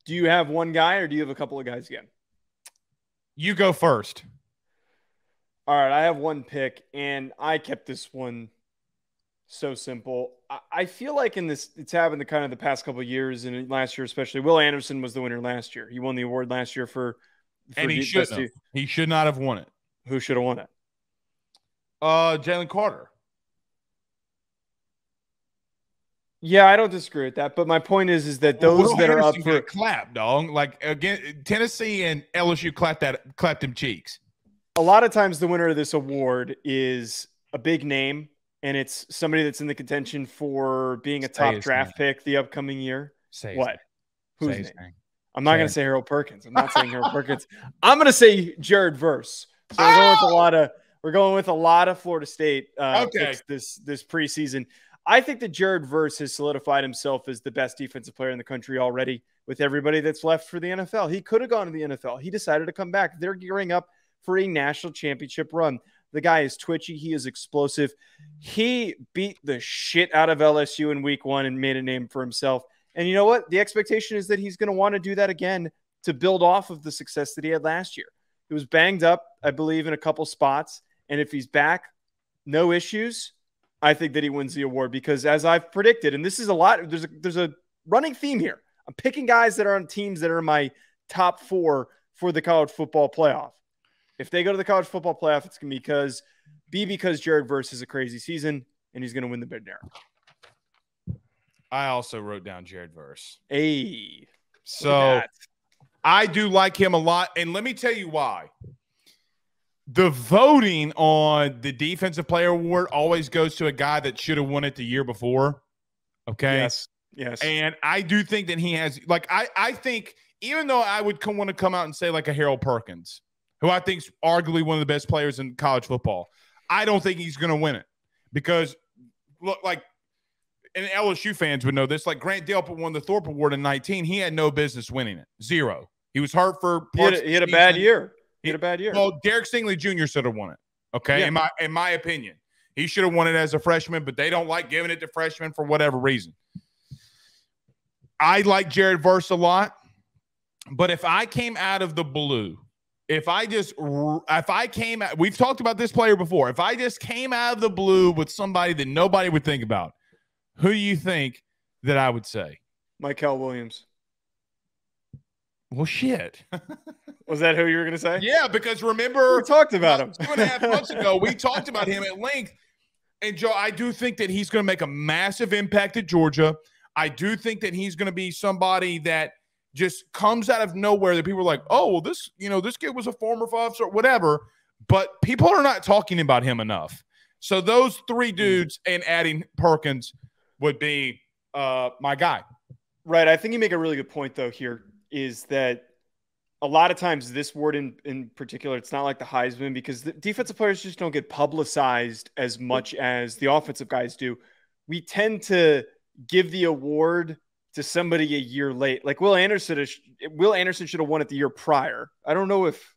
Do you have one guy or do you have a couple of guys again? You go first. All right, I have one pick, and I kept this one so simple. I feel like in this, it's happened to kind of the past couple of years, and last year especially. Will Anderson was the winner last year. He won the award last year And he shouldn't have. He should not have won it. Who should have won it? Jalen Carter. Yeah, I don't disagree with that, but my point is that those that are up for clap, dog. Like again, Tennessee and LSU clapped them cheeks. A lot of times the winner of this award is a big name, and it's somebody that's in the contention for being a top draft pick the upcoming year. What? Who's name? I'm not going to say Harold Perkins. I'm not saying Harold Perkins. I'm going to say Jared Verse. So we're going with a lot of Florida State picks this preseason. I think that Jared Verse has solidified himself as the best defensive player in the country already with everybody that's left for the NFL. He could have gone to the NFL. He decided to come back. They're gearing up for a national championship run. The guy is twitchy. He is explosive. He beat the shit out of LSU in week 1 and made a name for himself. And you know what? The expectation is that he's going to want to do that again to build off of the success that he had last year. He was banged up, I believe, in a couple spots. And if he's back, no issues, I think that he wins the award because as I've predicted, and this is a lot, there's a running theme here. I'm picking guys that are on teams that are my top 4 for the college football playoff. If they go to the college football playoff, it's going to be because Jared Verse is a crazy season and he's going to win the Bid Narrow. I also wrote down Jared Verse. Hey. So I do like him a lot. And let me tell you why. The voting on the Defensive Player Award always goes to a guy that should have won it the year before. Okay? Yes. And I do think that he has – like I think even though I would want to come out and say like a Harold Perkins, who I think is arguably one of the best players in college football, I don't think he's going to win it because look, like – and LSU fans would know this, like Grant Delpit won the Thorpe Award in 2019. He had no business winning it. 0. He was hurt for – He had a bad year. He had a bad year. Well, Derek Stingley Jr. should have won it. Okay, yeah. in my opinion, he should have won it as a freshman, but they don't like giving it to freshmen for whatever reason. I like Jared Verse a lot, but if I came out of the blue, we've talked about this player before. If I just came out of the blue with somebody that nobody would think about, who do you think that I would say? Mykel Williams. Well, shit. Was that who you were going to say? Yeah, because remember we talked about him 2.5 months ago. We talked about him at length. And Joe, I do think that he's going to make a massive impact at Georgia. I do think that he's going to be somebody that just comes out of nowhere that people are like, oh, well, this kid was a former 5-star, whatever. But people are not talking about him enough. So those 3 dudes and adding Perkins would be my guy. Right. I think you make a really good point, though, here is that a lot of times this award in particular, it's not like the Heisman because the defensive players just don't get publicized as much as the offensive guys do. We tend to give the award to somebody a year late. Like Will Anderson should have won it the year prior. I don't know if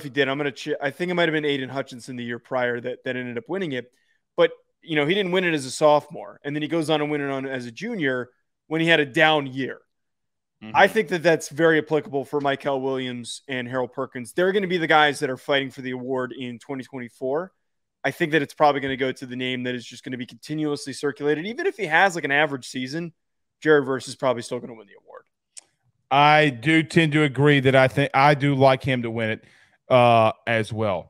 he did. I think it might have been Aiden Hutchinson the year prior that ended up winning it. But, he didn't win it as a sophomore. And then he goes on and win it on as a junior when he had a down year. Mm-hmm. I think that that's very applicable for Mykel Williams and Harold Perkins. They're going to be the guys that are fighting for the award in 2024. I think that it's probably going to go to the name that is just going to be continuously circulated. Even if he has like an average season, Jared Verse is probably still going to win the award. I do tend to agree that I do like him to win it as well.